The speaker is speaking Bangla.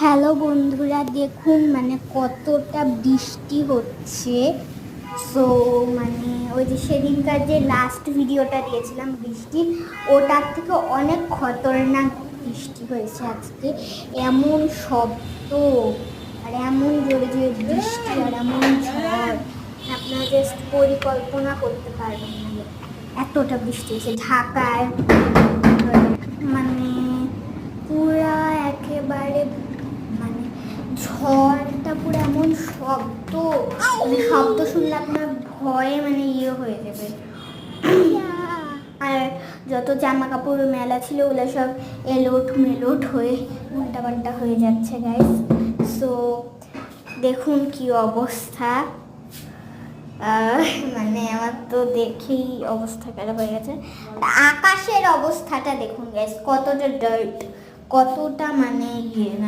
হ্যালো বন্ধুরা, দেখুন মানে কতটা বৃষ্টি হচ্ছে। সো মানে ওই যে সেদিনকার যে লাস্ট ভিডিওটা দিয়েছিলাম বৃষ্টি, ওটার থেকে অনেক খতরনাক বৃষ্টি হয়েছে আজকে। এমন শব্দ আর এমন জোরে জোরে বৃষ্টি আর এমন ঝড়, আপনারা জাস্ট পরিকল্পনা করতে পারবেন না। এতটা বৃষ্টি হয়েছে ঢাকায়, মানে পুরা একেবারে মানে ঝড়টা পুরো এমন শব্দ, মানে শব্দ শুনলে আপনার ভয়ে মানে ইয়ে হয়ে যাবে। আর যত জামা কাপড় মেলা ছিল ওগুলো সব এলোট মেলোট হয়ে উল্টা পাল্টা হয়ে যাচ্ছে গাইস। সো দেখুন কি অবস্থা, মানে আমার তো দেখেই অবস্থা খারাপ হয়ে গেছে। আকাশের অবস্থাটা দেখুন গাইস, কতটা ডার্ট, কতটা মানে ইয়ে।